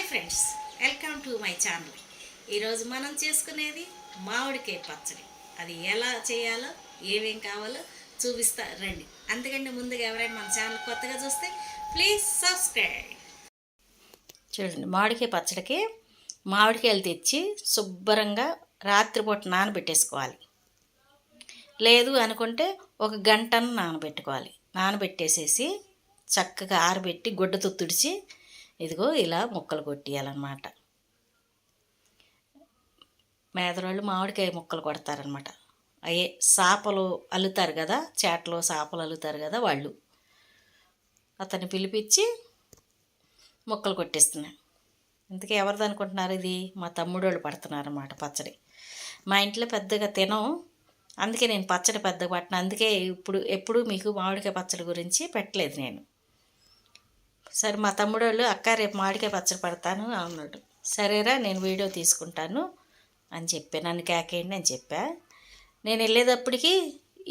Friends, welcome to my channel. ఈరోజు మనం చేసుకునేది మామిడికాయ పచ్చడి. అది ఎలా చేయాలో ఏమేం కావాలో చూపిస్తా రండి. అందుకంటే ముందుగా ఎవరైనా మన ఛానల్ కొత్తగా చూస్తే ప్లీజ్ సబ్స్క్రైబ్. చూడండి, మామిడికాయ పచ్చడికి మామిడికాయలు తెచ్చి శుభ్రంగా రాత్రిపూట నానబెట్టేసుకోవాలి. లేదు అనుకుంటే ఒక గంటను నానబెట్టుకోవాలి. నానబెట్టేసేసి చక్కగా ఆరబెట్టి గుడ్డతో తుడిచి ఇదిగో ఇలా ముక్కలు కొట్టేయాలన్నమాట. మేదరోళ్ళు మామిడికాయ ముక్కలు కొడతారనమాట. అయ్యే సాపలు అల్లుతారు కదా, చేటలో సాపలు అల్లుతారు కదా, వాళ్ళు అతన్ని పిలిపించి ముక్కలు కొట్టేస్తున్నాను. ఇంతకీ ఎవరిది అనుకుంటున్నారు? ఇది మా తమ్ముడు వాళ్ళు పడుతున్నారన్నమాట పచ్చడి. మా ఇంట్లో పెద్దగా తినం, అందుకే నేను పచ్చడి పెద్దగా పట్టిన. అందుకే ఎప్పుడు మీకు మామిడికాయ పచ్చడి గురించి పెట్టలేదు నేను. సరే, మా తమ్ముడు వాళ్ళు అక్క రేపు మామిడికాయ పచ్చడి పడతాను అన్నాడు. సరేరా, నేను వీడియో తీసుకుంటాను అని చెప్పా. నన్ను కేకేయండి అని చెప్పా. నేను వెళ్ళేటప్పటికి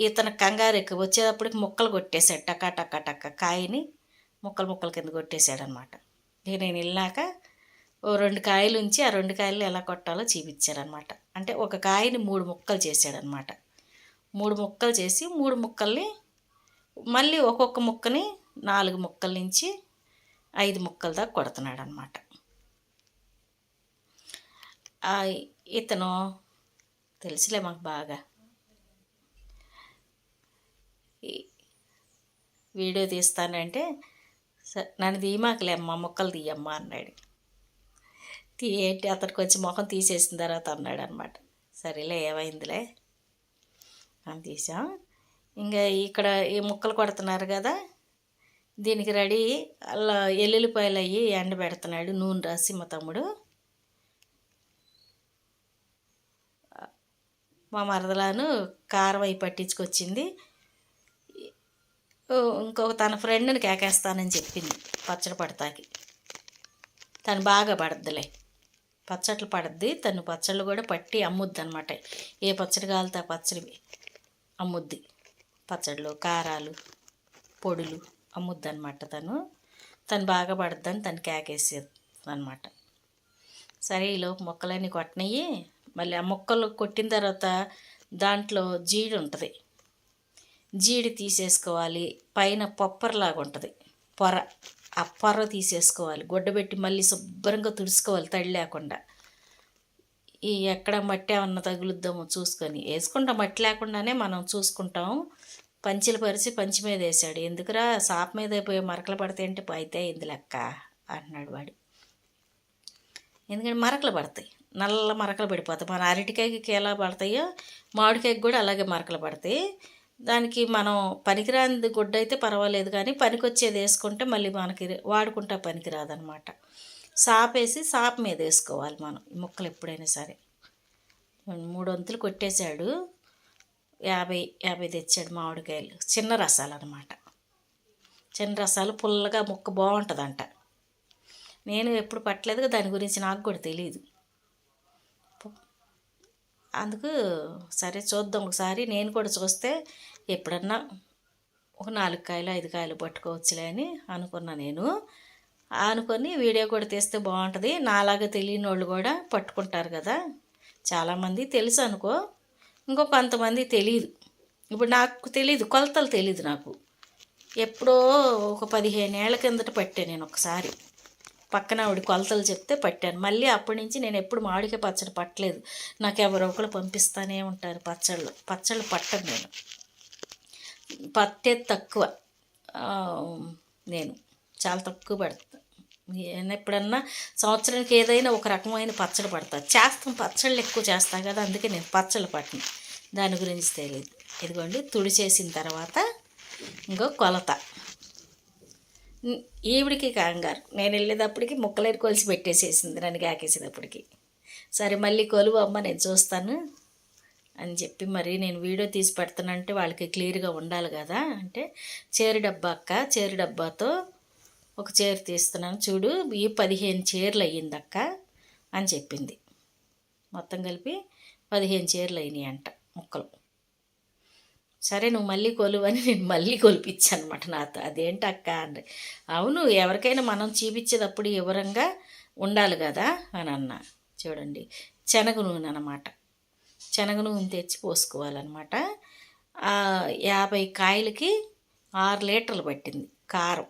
ఇతను కంగారు ఎక్కువ. వచ్చేటప్పటికి ముక్కలు కొట్టేశాడు, టకా టకా టక్క కాయని ముక్కలు కింద కొట్టేశాడనమాట. ఇక నేను వెళ్ళాక ఓ 2 కాయలు ఉంచి ఆ 2 కాయలు ఎలా కొట్టాలో చూపించాడనమాట. అంటే ఒక కాయని 3 ముక్కలు చేశాడనమాట. 3 ముక్కలు చేసి 3 ముక్కల్ని మళ్ళీ ఒక్కొక్క ముక్కని 4 ముక్కల నుంచి 5 ముక్కల దాకా కొడుతున్నాడు అనమాట. ఇతను తెలుసులే మాకు బాగా. వీడియో తీస్తానంటే నన్ను తీయమాకలే అమ్మ, ముక్కలు తీయమ్మా అన్నాడు. ఏంటి అతను కొంచెం ముఖం తీసేసిన తర్వాత అన్నాడు అనమాట. సరేలే ఏమైందిలే అని తీసాం. ఇంకా ఇక్కడ ఈ ముక్కలు కొడుతున్నారు కదా, దీనికి రెడీ అలా ఎల్లుల్లిపాయలు అయ్యి ఎండబెడుతున్నాడు, నూనె రాసి మా తమ్ముడు. మా మరదలాను కారం అయి పట్టించుకొచ్చింది. ఇంకొక తన ఫ్రెండ్ని కేకేస్తానని చెప్పింది పచ్చడి పడతాకి. తను బాగా పడద్దులే, పచ్చట్లు పడద్ది. తను పచ్చళ్ళు కూడా పట్టి అమ్ముద్ది అనమాట. ఏ పచ్చడి కావాలితే ఆ పచ్చడి అమ్ముద్ది. పచ్చళ్ళు, కారాలు, పొడులు అమ్ముద్ది అనమాట. తను బాగా పడద్దని తను కేకేసేది అనమాట. సరే, ఈలోపు ముక్కలన్నీ కొట్టినవి. మళ్ళీ ఆ ముక్కలు కొట్టిన తర్వాత దాంట్లో జీడి ఉంటుంది, జీడి తీసేసుకోవాలి. పైన పొప్పరలాగా ఉంటుంది పొర, ఆ పొర తీసేసుకోవాలి. గుడ్డబెట్టి మళ్ళీ శుభ్రంగా తుడుచుకోవాలి తడి లేకుండా. ఈ ఎక్కడ మట్టి ఏమన్నా తగులుద్దామో చూసుకొని వేసుకుంటాం. మట్టి లేకుండానే మనం చూసుకుంటాం. పంచిలు పరిచి పంచి మీద వేసాడు. ఎందుకురా సాప్ మీద అయిపోయి మరకలు పడితే అంటే అయితే ఇంది లెక్క అంటున్నాడు వాడు. ఎందుకంటే మరకలు పడతాయి, నల్ల మరకలు పడిపోతాయి. మన అరటికాయకి ఎలా పడతాయో మామిడికాయకి కూడా అలాగే మరకలు పడతాయి. దానికి మనం పనికిరాని గుడ్డ అయితే పర్వాలేదు, కానీ పనికొచ్చేది వేసుకుంటే మళ్ళీ మనకి వాడుకుంటా పనికిరాదనమాట. సాప్ వేసి సాప్ మీద వేసుకోవాలి మనం ఈ ముక్కలు ఎప్పుడైనా సరే. 3 వంతులు కొట్టేశాడు. 50 తెచ్చాడు మామిడికాయలు. చిన్న రసాలు అనమాట. చిన్న రసాలు పుల్లగా ముక్క బాగుంటుందంట. నేను ఎప్పుడు పట్టలేదు, దాని గురించి నాకు కూడా తెలియదు. అందుకు సరే చూద్దాం ఒకసారి. నేను కూడా చూస్తే ఎప్పుడన్నా ఒక 4 కాయలు 5 కాయలు పట్టుకోవచ్చులే అని అనుకున్నా. నేను అనుకొని వీడియో కూడా తీస్తే బాగుంటుంది. నాలాగా తెలియని వాళ్ళు కూడా పట్టుకుంటారు కదా, చాలామంది తెలుసు అనుకో, ఇంకో కొంతమంది తెలియదు. ఇప్పుడు నాకు తెలీదు, కొలతలు తెలీదు నాకు. ఎప్పుడో ఒక 15 ఏళ్ల కిందట పట్టాను నేను ఒకసారి. పక్కన ఆవిడ కొలతలు చెప్తే పట్టాను. మళ్ళీ అప్పటి నుంచి నేను ఎప్పుడు మామిడికాయ పచ్చడి పట్టలేదు. నాకు ఎవరో ఒకరు పంపిస్తూనే ఉంటారు పచ్చళ్ళు పట్టను నేను. పట్టేది తక్కువ, నేను చాలా తక్కువ పడతాను. నేను ఎప్పుడన్నా సంవత్సరానికి ఏదైనా ఒక రకమైన పచ్చడి పడతాను. పచ్చళ్ళు ఎక్కువ చేస్తాను కదా, అందుకే నేను పచ్చళ్ళు పట్టను. దాని గురించి తెలియదు. ఇదిగోండి, తుడి చేసిన తర్వాత ఇంకో కొలత. ఈవిడికి కంగారు, నేను వెళ్ళేటప్పటికి ముక్కలేరు కొలిసి పెట్టేసేసింది నన్ను కాకేసేటప్పటికి. సరే మళ్ళీ కొలువు అమ్మ, నేను చూస్తాను అని చెప్పి మరి నేను వీడియో తీసి పెడతానంటే వాళ్ళకి క్లియర్గా ఉండాలి కదా. అంటే చీర డబ్బా అక్క, చీర డబ్బాతో ఒక చీర తీస్తున్నాను చూడు, ఈ 15 చీరలు అయ్యిందక్క అని చెప్పింది. మొత్తం కలిపి 15 చీరలు అయినాయి అంట ముక్కలు. సరే నువ్వు మళ్ళీ కొలువని నేను మళ్ళీ కొలిపించాను అనమాట నాతో. అదేంటి అక్క అంటే, అవును ఎవరికైనా మనం చూపించేటప్పుడు వివరంగా ఉండాలి కదా అని అన్నా. చూడండి, శనగ నూనె అన్నమాట. శనగ నూనె తెచ్చి పోసుకోవాలన్నమాట. 50 కాయలకి 6 లీటర్లు పట్టింది కారం.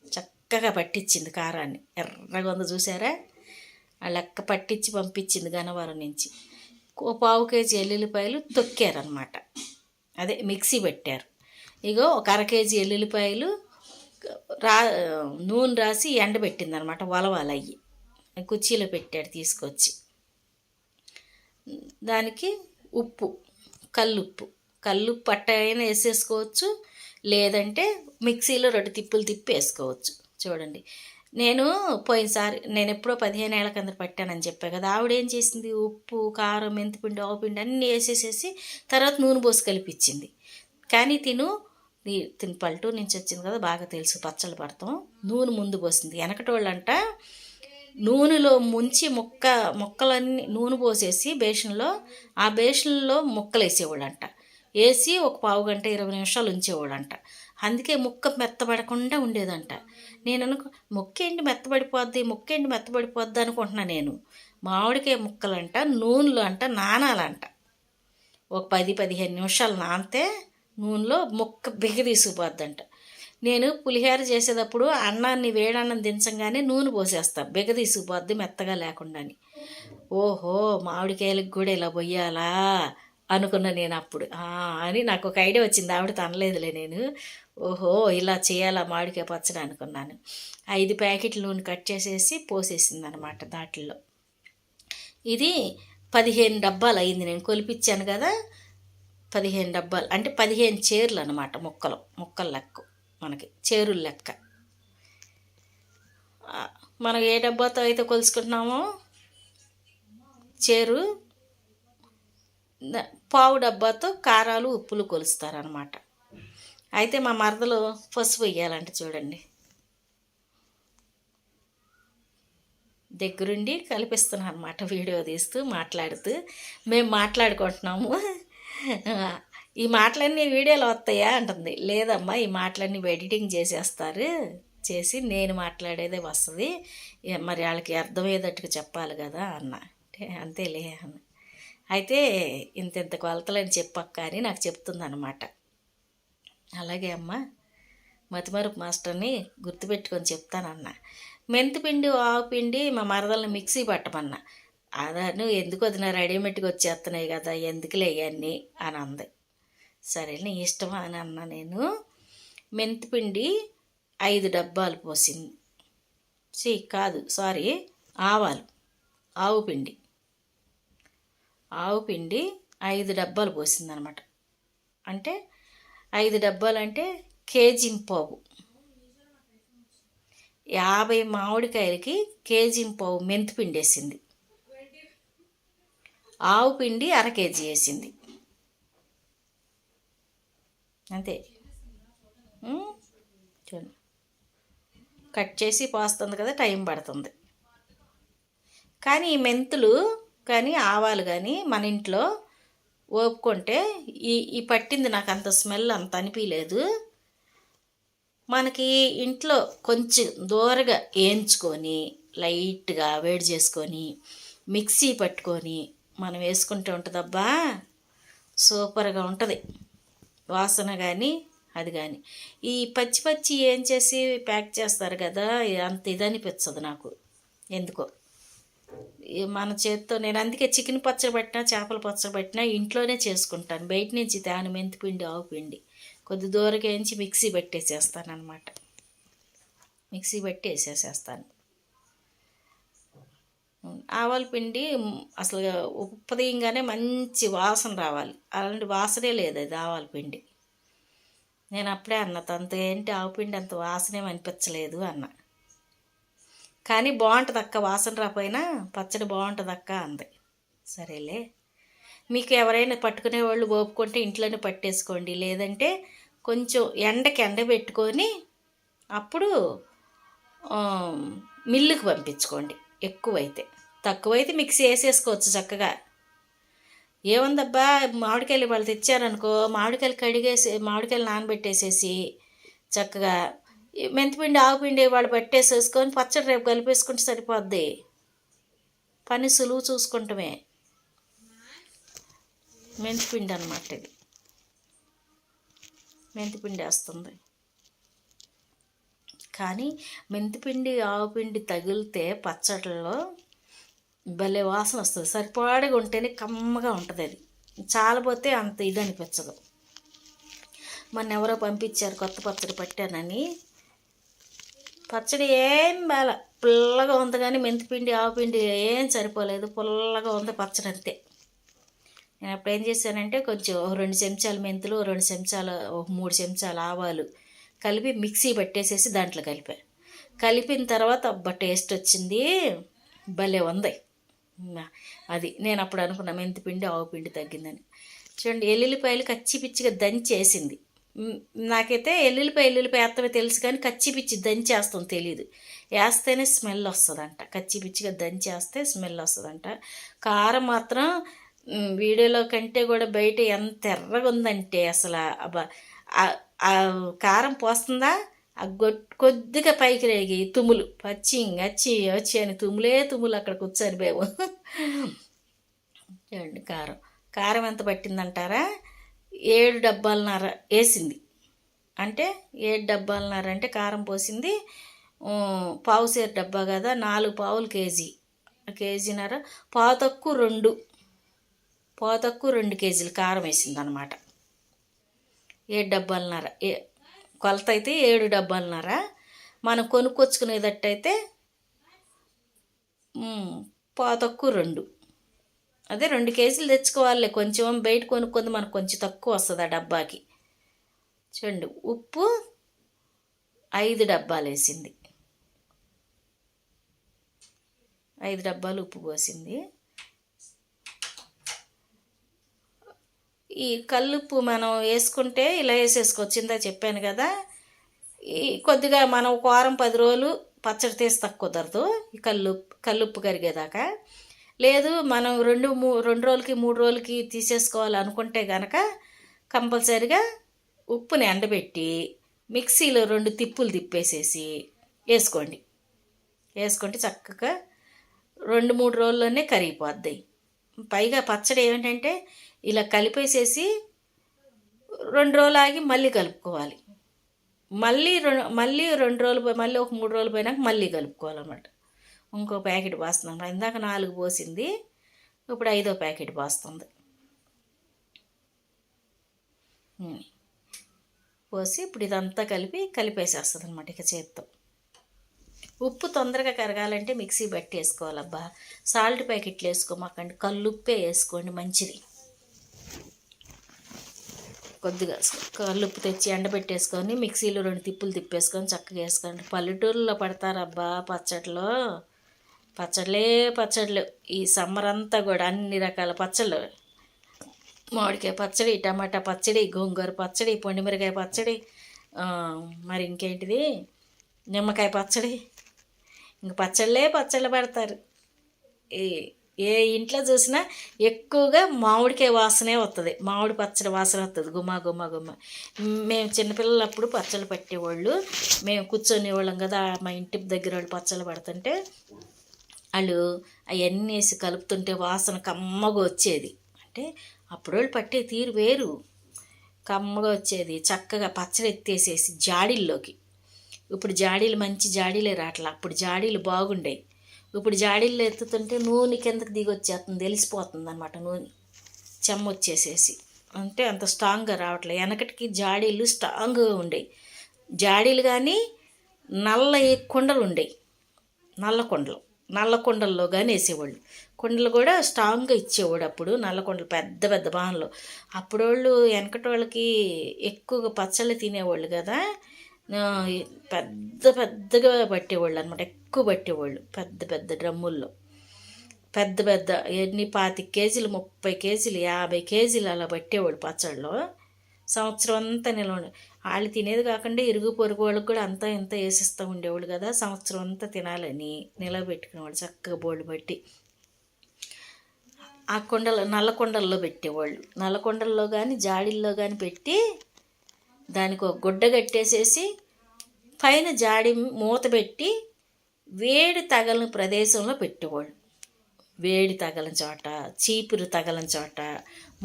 చక్కగా పట్టించింది కారాన్ని, ఎర్రగా ఉందో చూసారా. ఆ లెక్క పట్టించి పంపించింది గన్నవరం నుంచి. 1/4 కేజీ ఎల్లుల్లిపాయలు తొక్కారనమాట, అదే మిక్సీ పెట్టారు. ఇగో 1/2 కేజీ ఎల్లుల్లిపాయలు నూనె రాసి ఎండబెట్టింది అనమాట, వలవాలి అయ్యి కుర్చీలో పెట్టాడు తీసుకొచ్చి. దానికి ఉప్పు, కల్లుప్పు అట్ట అయినా వేసేసుకోవచ్చు, లేదంటే మిక్సీలో 2 తిప్పులు తిప్పి వేసుకోవచ్చు. చూడండి, నేను పోయినసారి నేను ఎప్పుడో 15 ఏళ్ల కింద పట్టానని చెప్పా కదా. ఆవిడేం చేసింది, ఉప్పు, కారం, మెంతిపిండి, ఆవుపిండి అన్నీ వేసేసేసి తర్వాత నూనె పోసి కలిపిచ్చింది. కానీ తిను పల్లెటూరు నుంచి వచ్చింది కదా, బాగా తెలుసు పచ్చళ్ళు పడతాం. నూనె ముందు పోసింది. వెనకటోళ్ళంట నూనెలో ముంచి ముక్కలన్నీ నూనె పోసేసి బేషన్లో, ఆ బేషన్లో ముక్కలు వేసేవాళ్ళంట. వేసి ఒక 15 గంట 20 నిమిషాలు ఉంచేవాళ్ళంట. అందుకే ముక్క మెత్తబడకుండా ఉండేదంట. నేను ముక్కేంటి మెత్తబడిపోద్ది అనుకుంటున్నా. నేను మామిడికాయ ముక్కలంట నూనెలో అంట నానాలంట. ఒక 10-15 నిమిషాలు నానితే నూనెలో ముక్క బిగదీసుకుపోద్దంట. నేను పులిహోర చేసేటప్పుడు అన్నాన్ని వేడన్నం దించంగానే నూనె పోసేస్తాను, బిగదీసుకుపోద్ది మెత్తగా లేకుండాని. ఓహో, మామిడికాయలకు కూడా ఇలా పొయ్యాలా అనుకున్నా నేను అప్పుడు. అని నాకు ఒక ఐడియా వచ్చింది. ఆవిడ తనలేదులే నేను. ఓహో, ఇలా చేయాలా మామిడికాయ పచ్చడి అనుకున్నాను. 5 ప్యాకెట్లు నూనె కట్ చేసేసి పోసేసింది అనమాట దాంట్లో. ఇది 15 డబ్బాలు అయింది. నేను కొలిపించాను కదా, 15 డబ్బాలు అంటే 15 చీరలు అనమాట. ముక్కల లెక్క, మనకి చేరుల లెక్క. మనం ఏ డబ్బాతో అయితే కొలుసుకుంటున్నామో చేరు, పావు డబ్బాతో కారాలు ఉప్పులు కొలుస్తారనమాట. అయితే మా మరదలు పసుపు వేయాలంటే చూడండి, దగ్గరుండి కల్పిస్తున్నాను అనమాట, వీడియో తీస్తూ మాట్లాడుతూ. మేము మాట్లాడుకుంటున్నాము. ఈ మాటలన్నీ వీడియోలో వస్తాయా అంటుంది. లేదమ్మా, ఈ మాటలన్నీ ఎడిటింగ్ చేసి నేను మాట్లాడేదే వస్తుంది, మరి వాళ్ళకి అర్థమయ్యేటట్టుగా చెప్పాలి కదా అన్న. అంతేలే అన్న. అయితే ఇంత కొలతలని చెప్పక్క అని నాకు చెప్తుందన్నమాట. అలాగే అమ్మ, మతిమరుపు మాస్టర్ని గుర్తుపెట్టుకొని చెప్తానన్న. మెంతిపిండి, ఆవుపిండి మా మరదల్ని మిక్సీ పట్టమన్నా. అదను ఎందుకు వదిన రెడీమేడ్గా వచ్చేస్తున్నాయి కదా, ఎందుకులే ఇవన్నీ అని అంది. సరే నీ ఇష్టమా అని అన్నా నేను. మెంతిపిండి 5 డబ్బాలు పోసింది. ఆవు పిండి 5 డబ్బాలు పోసిందనమాట. అంటే 5 డబ్బాలు అంటే 1.5 కేజీ. 50 మామిడికాయలకి 1.5 కేజీ మెంతిపిండి వేసింది. ఆవు పిండి 1/2 కేజీ వేసింది. అంతే. చూడండి, కట్ చేసి పోస్తుంది కదా, టైం పడుతుంది. కానీ ఈ మెంతులు కానీ ఆవాలు కానీ మన ఇంట్లో ఓపుకుంటే ఈ పట్టింది నాకు అంత స్మెల్ అంత అనిపించలేదు. మనకి ఇంట్లో కొంచెం దూరగా వేయించుకొని లైట్గా వేడి చేసుకొని మిక్సీ పట్టుకొని మనం వేసుకుంటూ ఉంటుందబ్బా, సూపర్గా ఉంటుంది వాసన కానీ అది కానీ. ఈ పచ్చి ఏం చేసి ప్యాక్ చేస్తారు కదా, అంత ఇది అనిపించదు నాకు ఎందుకో. మన చేత్తో నేను అందుకే చికెన్ పచ్చడి పెట్టినా చేపల పచ్చడి పెట్టినా ఇంట్లోనే చేసుకుంటాను. బయట నుంచి తేను మెంతిపిండి, ఆవు పిండి కొద్ది దూరగా వేయించి మిక్సీ పెట్టేసేస్తాను అనమాట. మిక్సీ పెట్టి వేసేసేస్తాను. ఆవాల పిండి అసలు ఉప్పదీయంగానే మంచి వాసన రావాలి, అలాంటి వాసనే లేదు అది ఆవాల పిండి. నేను అప్పుడే అన్న, తనతో ఏంటి ఆవు పిండి అంత వాసనేం అనిపించలేదు అన్న. కానీ బాగుంటుంది అక్క, వాసన రాపోయినా పచ్చడి బాగుంటుంది అక్క అంది. సరేలే, మీకు ఎవరైనా పట్టుకునే వాళ్ళు ఓపుకుంటే ఇంట్లోనే పట్టేసుకోండి, లేదంటే కొంచెం ఎండబెట్టుకొని అప్పుడు మిల్లుకి పంపించుకోండి. ఎక్కువైతే, తక్కువైతే మిక్సీ వేసేసుకోవచ్చు చక్కగా. ఏముందబ్బా, మామిడికాయలు వాళ్ళు తెచ్చారనుకో, మామిడికాయలు నానబెట్టేసేసి చక్కగా మెంతిపిండి, ఆవుపిండి వాళ్ళు పట్టేసేసుకొని పచ్చడి రేపు కలిపేసుకుంటే సరిపోద్ది. పని సులువు చూసుకుంటమే. మెంతిపిండి అన్నమాట ఇది. మెంతిపిండి వేస్తుంది. కానీ మెంతిపిండి ఆవుపిండి తగిలితే పచ్చళ్ళలో భలే వాసన వస్తుంది. సరిపడగా ఉంటేనే కమ్మగా ఉంటుంది. అది చాలపోతే అంత ఇది అనిపించదు. మొన్న ఎవరో పంపించారు కొత్త పచ్చడి పట్టానని. పచ్చడి ఏం బాల పుల్లగా ఉంది, కానీ మెంతిపిండి ఆవుపిండి ఏం సరిపోలేదు. పుల్లగా ఉంది పచ్చడి అంతే. నేను అప్పుడు ఏం చేశానంటే కొంచెం 2 చెంచాలు మెంతులు, 2 చెంచాలు 3 చెంచాలు ఆవాలు కలిపి మిక్సీ పట్టేసేసి దాంట్లో కలిపిన తర్వాత అబ్బా టేస్ట్ వచ్చింది, భలే ఉంది. అది నేను అప్పుడు అనుకున్నా మెంతిపిండి ఆవుపిండి తగ్గిందని. చూడండి, ఎల్లుల్లిపాయలు కచ్చి పిచ్చిగా దంచేసింది. నాకైతే ఎల్లుల్లిపాయ వేస్తమే తెలుసు, కానీ కచ్చి పిచ్చి దంచేస్తాం తెలియదు. వేస్తేనే స్మెల్ వస్తుందంట. కచ్చి పిచ్చిగా దంచేస్తే స్మెల్ వస్తుందంట. కారం మాత్రం వీడియోలో కంటే కూడా బయట ఎంత ఎర్రగా ఉందంటే అసలు కారం పోస్తుందా, కొద్దిగా పైకి రేగి తుమ్ములు పచ్చి వచ్చి అని తుమ్ములు అక్కడికి వచ్చారు బాబు. చూడండి, కారం ఎంత పట్టిందంటారా? 7 డబ్బాలన్నర వేసింది. అంటే 7 డబ్బాలన్నర అంటే కారం పోసింది పావు సేరు డబ్బా కదా, 4 పావులు కేజీన్నర, పావు తక్కువ 2 కేజీలు కారం వేసింది అనమాట. 7 డబ్బాలన్నర కొలత అయితే 7 డబ్బాలన్నర. మనం కొనుక్కొచ్చుకునేటట్టయితే పావు తక్కువ 2, అదే 2 కేజీలు తెచ్చుకోవాలి. కొంచెం బయట కొనుక్కుంది మనకు కొంచెం తక్కువ వస్తుంది ఆ డబ్బాకి. చూడండి, ఉప్పు 5 డబ్బాలు వేసింది. 5 డబ్బాలు ఉప్పు పోసింది. ఈ కల్లుప్పు మనం వేసుకుంటే ఇలా వేసేసుకోవచ్చు. ఇందా చెప్పాను కదా, ఈ కొద్దిగా మనం ఒక వారం 10 రోజులు పచ్చడి తీస్తే కుదరదు ఈ కల్లుప్పు కరిగేదాకా. లేదు మనం 2 రోజులకి 3 రోజులకి తీసేసుకోవాలనుకుంటే కనుక కంపల్సరిగా ఉప్పుని ఎండబెట్టి మిక్సీలో 2 తిప్పులు తిప్పేసేసి వేసుకుంటే చక్కగా 2-3 రోజుల్లోనే కరిగిపోద్ది. పైగా పచ్చడి ఏమిటంటే ఇలా కలిపేసేసి 2 రోజులు ఆగి మళ్ళీ కలుపుకోవాలి. మళ్ళీ 2 రోజులు మళ్ళీ ఒక 3 రోజులు పోయినాక మళ్ళీ కలుపుకోవాలన్నమాట. ఇంకో ప్యాకెట్ పోస్తున్నాం. ఇందాక 4 పోసింది, ఇప్పుడు 5వ ప్యాకెట్ పోస్తుంది. పోసి ఇప్పుడు ఇదంతా కలిపేసేస్తుంది అనమాట. ఇక చేత్తో ఉప్పు తొందరగా కరగాలంటే మిక్సీ బట్టి వేసుకోవాలబ్బా. సాల్ట్ ప్యాకెట్లు వేసుకోమాకండి, కల్లుప్పే వేసుకోండి మంచిది. కొద్దిగా కల్లుప్పు తెచ్చి ఎండబెట్టేసుకొని మిక్సీలో 2 తిప్పులు తిప్పేసుకొని చక్కగా వేసుకోండి. పల్లెటూరులో పడతారబ్బా పచ్చళ్ళు. ఈ సమ్మర్ అంతా కూడా అన్ని రకాల పచ్చళ్ళు, మామిడికాయ పచ్చడి, టమాటా పచ్చడి, గోంగూర పచ్చడి, పొండిమిరకాయ పచ్చడి, మరి ఇంకేంటిది నిమ్మకాయ పచ్చడి, ఇంక పచ్చళ్ళు పడతారు. ఏ ఇంట్లో చూసినా ఎక్కువగా మామిడికాయ వాసనే వస్తుంది. మామిడి పచ్చడి వాసన వస్తుంది, గుమ్మ. మేము చిన్నపిల్లలప్పుడు పచ్చళ్ళు పట్టేవాళ్ళు, మేము కూర్చొనేవాళ్ళం కదా. మా ఇంటి దగ్గర వాళ్ళు పచ్చళ్ళు పడుతుంటే వాళ్ళు అవన్నీ వేసి కలుపుతుంటే వాసన కమ్మగా వచ్చేది. అంటే అప్పుడు వాళ్ళు పట్టే తీరు వేరు, కమ్మగా వచ్చేది. చక్కగా పచ్చడి ఎత్తేసేసి జాడీల్లోకి, ఇప్పుడు జాడీలు మంచి జాడీలే రావట్లా, అప్పుడు జాడీలు బాగుండేవి. ఇప్పుడు జాడీల్లో ఎత్తుతుంటే నూనె కిందకి దిగి వచ్చేస్తుంది, తెలిసిపోతుంది అనమాట. నూనె చెమ్మ వచ్చేసేసి, అంటే అంత స్ట్రాంగ్గా రావట్లేదు. వెనకటికి జాడీలు స్ట్రాంగ్గా ఉండేవి. జాడీలు కానీ నల్ల కుండలు ఉండేవి, నల్ల కుండల్లో కానీ వేసేవాళ్ళు. కుండలు కూడా స్ట్రాంగ్గా ఇచ్చేవాడు అప్పుడు, నల్ల కుండలు పెద్ద బాణలు. అప్పుడు వాళ్ళు వెనకటి వాళ్ళకి ఎక్కువగా పచ్చళ్ళు తినేవాళ్ళు కదా, పెద్దగా పట్టేవాళ్ళు అనమాట. ఎక్కువ పట్టేవాళ్ళు పెద్ద డ్రమ్ముల్లో, పెద్ద ఎన్ని 25 కేజీలు, 30 కేజీలు, 50 కేజీలు అలా పట్టేవాళ్ళు పచ్చళ్ళు. సంవత్సరం అంతా నిల్వ. వాళ్ళు తినేది కాకుండా ఇరుగు పొరుగు వాళ్ళకి కూడా అంతా ఇంత వేసిస్తూ ఉండేవాళ్ళు కదా. సంవత్సరం అంతా తినాలని నిలబెట్టుకునేవాళ్ళు చక్కగా బోళ్ళు బట్టి. ఆ నల్ల కుండల్లో పెట్టేవాళ్ళు. నల్ల కుండల్లో కానీ జాడీల్లో కానీ పెట్టి దానికి ఒక గుడ్డ కట్టేసేసి పైన జాడి మూత పెట్టి వేడి తగలని ప్రదేశంలో పెట్టేవాళ్ళు. వేడి తగలని చోట, చీపురు తగలని చోట,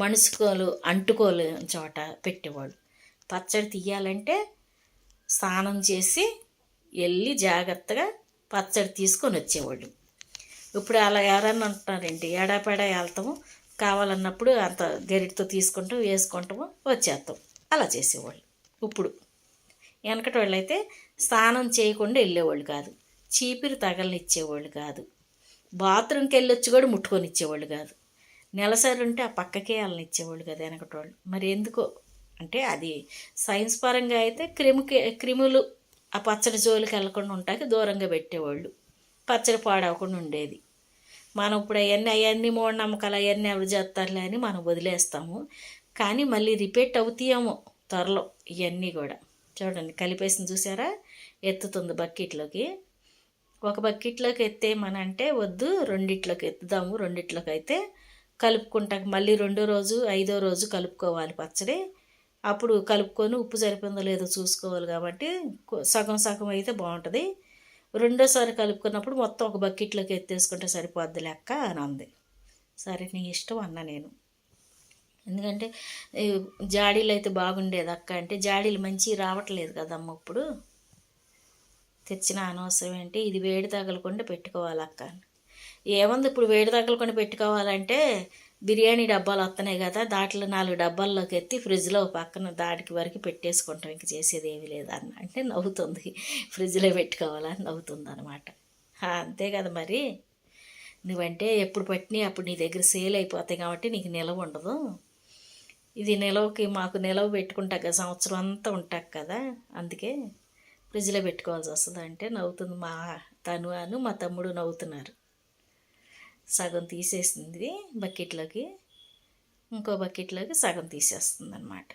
మనుసుకోలు అంటుకోలేని చోట పెట్టేవాళ్ళు. పచ్చడి తీయాలంటే స్నానం చేసి వెళ్ళి జాగ్రత్తగా పచ్చడి తీసుకొని వచ్చేవాళ్ళు. ఇప్పుడు అలా ఎవరన్నా ఉంటున్నారండి, ఎడాపెడా వెళ్తాము, కావాలన్నప్పుడు అంత గరిటతో తీసుకుంటాం, వేసుకుంటాము, వచ్చేస్తాం. అలా చేసేవాళ్ళు. ఇప్పుడు వెనకటి వాళ్ళు అయితే స్నానం చేయకుండా వెళ్ళేవాళ్ళు కాదు, చీపిరి తగలనిచ్చేవాళ్ళు కాదు, బాత్రూమ్కి వెళ్ళొచ్చి కూడా ముట్టుకొని ఇచ్చేవాళ్ళు కాదు, నెలసరి ఉంటే ఆ పక్కకే వాళ్ళని ఇచ్చేవాళ్ళు కదా వెనకటి వాళ్ళు. మరి ఎందుకో అంటే అది సైన్స్ పరంగా అయితే క్రిములు ఆ పచ్చడి జోలికి వెళ్ళకుండా ఉంటాకి దూరంగా పెట్టేవాళ్ళు, పచ్చడి పాడవకుండా ఉండేది. మనం ఇప్పుడు అవన్నీ మూఢనమ్మకాలు అవన్నీ ఎవరు చేస్తారులే అని మనం వదిలేస్తాము. కానీ మళ్ళీ రిపీట్ అవుతాయేమో త్వరలో ఇవన్నీ కూడా. చూడండి కలిపేసింది చూసారా, ఎత్తుతుంది బకెట్లోకి. ఒక బకెట్లోకి ఎత్తేయమనంటే వద్దు, రెండిట్లోకి ఎత్తుదాము. రెండిట్లోకి అయితే కలుపుకుంటాక మళ్ళీ 2వ రోజు 5వ రోజు కలుపుకోవాలి పచ్చడి. అప్పుడు కలుపుకొని ఉప్పు సరిపోయిందో లేదో చూసుకోవాలి. కాబట్టి సగం సగం అయితే బాగుంటుంది. రెండోసారి కలుపుకున్నప్పుడు మొత్తం ఒక బకెట్లోకి ఎత్తేసుకుంటే సరిపోద్ది లెక్క అని అంది. సరే నీ ఇష్టం అన్నా నేను. ఎందుకంటే జాడీలు అయితే బాగుండేది అక్క అంటే, జాడీలు మంచి రావట్లేదు కదమ్మ ఇప్పుడు, తెచ్చిన అనవసరం ఏంటి, ఇది వేడి తగలకుండా పెట్టుకోవాలి అక్క. ఏముంది ఇప్పుడు వేడి తగలకుండా పెట్టుకోవాలంటే బిర్యానీ డబ్బాలు వస్తున్నాయి కదా, దాంట్లో 4 డబ్బాల్లోకి ఎత్తి ఫ్రిడ్జ్లో పక్కన దాడికి వరకు పెట్టేసుకుంటాం, ఇంక చేసేది ఏమీ లేదన్న అంటే నవ్వుతుంది. ఫ్రిడ్జ్లో పెట్టుకోవాలని నవ్వుతుంది అనమాట. అంతే కదా మరి, నువ్వంటే ఎప్పుడు పట్టినా అప్పుడు నీ దగ్గర సేల్ అయిపోతాయి కాబట్టి నీకు నిలవ ఉండదు. ఇది నిలవకి మాకు నిలవ పెట్టుకుంటాక సంవత్సరం అంతా ఉంటాక కదా, అందుకే ఫ్రిడ్జ్లో పెట్టుకోవాల్సి వస్తుంది అంటే నవ్వుతుంది. తను మా తమ్ముడు నవ్వుతున్నారు. సగం తీసేసింది బకెట్లోకి, ఇంకో బకెట్లోకి సగం తీసేస్తుంది అనమాట.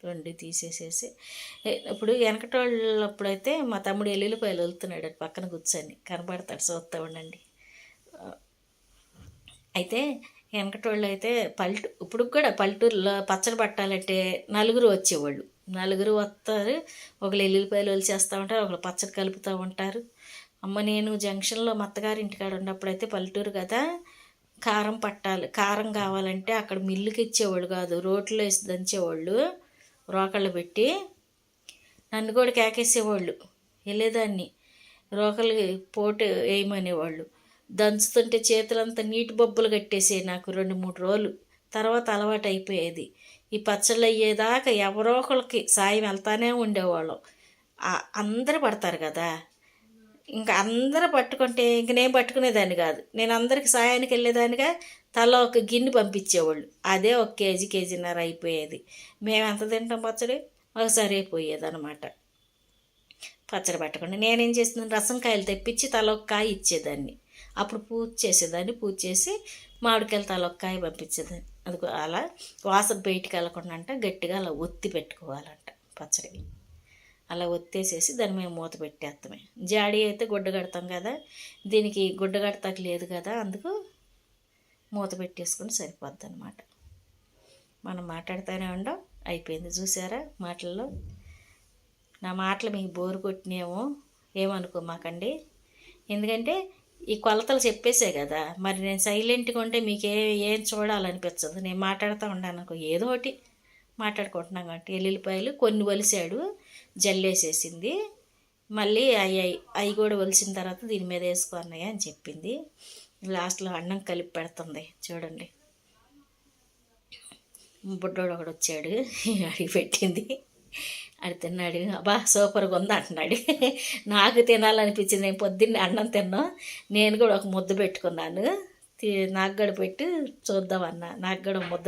2 తీసేసేసి ఇప్పుడు వెనకటోళ్ళప్పుడైతే మా తమ్ముడు ఎల్లుల్లిపాయలు వెళ్తున్నాడు పక్కన కూర్చొని, కనబడతాడు, చూస్తూ ఉండండి. అయితే వెనకటోళ్ళు అయితే ఇప్పుడు కూడా పల్లెటూరులో పచ్చడి పట్టాలంటే 4 వచ్చేవాళ్ళు. 4 వస్తారు, ఒకళ్ళు ఎల్లుల్లిపాయలు ఒలిచేస్తూ ఉంటారు, ఒకళ్ళు పచ్చడి కలుపుతూ ఉంటారు. అమ్మ నేను జంక్షన్లో మా అత్తగారి ఇంటికాడ ఉన్నప్పుడైతే పల్లెటూరు కదా, కారం పట్టాలి, కారం కావాలంటే అక్కడ మిల్లుకి ఇచ్చేవాళ్ళు కాదు, రోట్లో వేసి దంచేవాళ్ళు, రోకళ్ళు పెట్టి. నన్ను కూడా కేకేసేవాళ్ళు, వెళ్ళేదాన్ని రోకలు పోటు వేయమనేవాళ్ళు. దంచుతుంటే చేతులంతా నీటి బొబ్బలు కట్టేసేవి నాకు 2-3 రోజులు. తర్వాత అలవాటు అయిపోయేది. ఈ పచ్చళ్ళు అయ్యేదాకా ఎవరో ఒకరికి సాయం వెళ్తానే ఉండేవాళ్ళం. అందరూ పడతారు కదా, ఇంకా అందరూ పట్టుకుంటే ఇంక నేను పట్టుకునేదాన్ని కాదు, నేను అందరికి సాయానికి వెళ్ళేదానిగా. తల ఒక గిన్నె పంపించేవాళ్ళు, అదే 1 కేజీ కేజీన్నర అయిపోయేది. మేము ఎంత తింటాం పచ్చడి, ఒకసారి అయిపోయేది అనమాట. పచ్చడి పట్టకుండా నేనేం చేస్తున్నాను, రసంకాయలు తెప్పించి తల 1 కాయ ఇచ్చేదాన్ని. అప్పుడు పూజ చేసేదాన్ని, పూజ చేసి మామిడికాయలు తల 1 కాయ పంపించేదాన్ని. అది అలా వాసన బయటికి వెళ్ళకుండా అంట గట్టిగా అలా ఒత్తి పెట్టుకోవాలంట పచ్చడి. అలా ఒత్తేసేసి దాన్ని మేము మూత పెట్టేస్తామే. జాడీ అయితే గుడ్డ కడతాం కదా, దీనికి గుడ్డ కడతాకి లేదు కదా, అందుకు మూత పెట్టేసుకుని సరిపోద్ది అనమాట. మనం మాట్లాడుతూనే ఉండం. అయిపోయింది చూసారా మాటల్లో. నా మాటలు మీకు బోరు కొట్టినేమో ఏమనుకోమాకండి, ఎందుకంటే ఈ కొలతలు చెప్పేసే కదా. మరి నేను సైలెంట్గా ఉంటే మీకు ఏం చూడాలనిపించదు. నేను మాట్లాడుతూ ఉన్నాను, ఏదో ఒకటి మాట్లాడుకుంటున్నాం కాబట్టి. ఎల్లుల్లిపాయలు కొన్ని ఒలిసాడు, జల్లేసేసింది. మళ్ళీ అవి కూడా ఒలిసిన తర్వాత దీని మీద వేసుకున్నాయి అని చెప్పింది. లాస్ట్లో అన్నం కలిపి పెడుతుంది చూడండి. బుడ్డోడు ఒకడు వచ్చాడు, అడిగి పెట్టింది, అది తిన్నాడు. అబ్బా సూపర్గా ఉంది అంటున్నాడు. నాకు తినాలనిపించింది, నేను పొద్దున్నే అన్నం తిన్నాం, నేను కూడా ఒక ముద్ద పెట్టుకున్నాను, నాకు కూడా పెట్టి చూద్దామన్నా. నాకు కూడా ముద్ద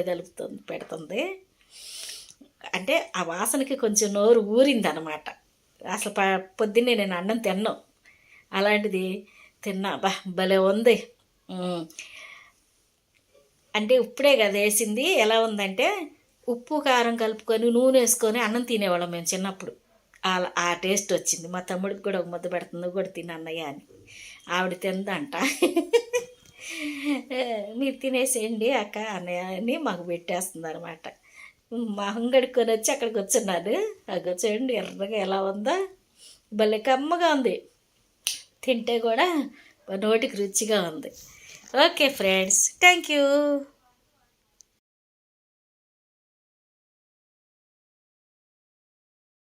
పెడుతుంది. అంటే ఆ వాసనకి కొంచెం నోరు ఊరింది అనమాట. అసలు పొద్దున్నే నేను అన్నం తిన్నాం, అలాంటిది తిన్నా. బా భలే ఉంది. అంటే ఇప్పుడే కదా వేసింది. ఎలా ఉందంటే ఉప్పు కారం కలుపుకొని నూనె వేసుకొని అన్నం తినేవాళ్ళం మేము చిన్నప్పుడు. ఆ టేస్ట్ వచ్చింది. మా తమ్ముడికి కూడా ఒక ముద్ద పెడుతుంది, కూడా తిని అన్నయ్య అని. ఆవిడ తిందంట. మీరు తినేసేయండి అక్క అన్నయ్య అని మాకు పెట్టేస్తుంది అనమాట. మా హంగడుకొని వచ్చి అక్కడికి వచ్చున్నాను. అక్కడ చూడండి ఎర్రగా ఎలా ఉందో, భలే కమ్మగా ఉంది, తింటే కూడా నోటికి రుచిగా ఉంది. Okay friends, thank you.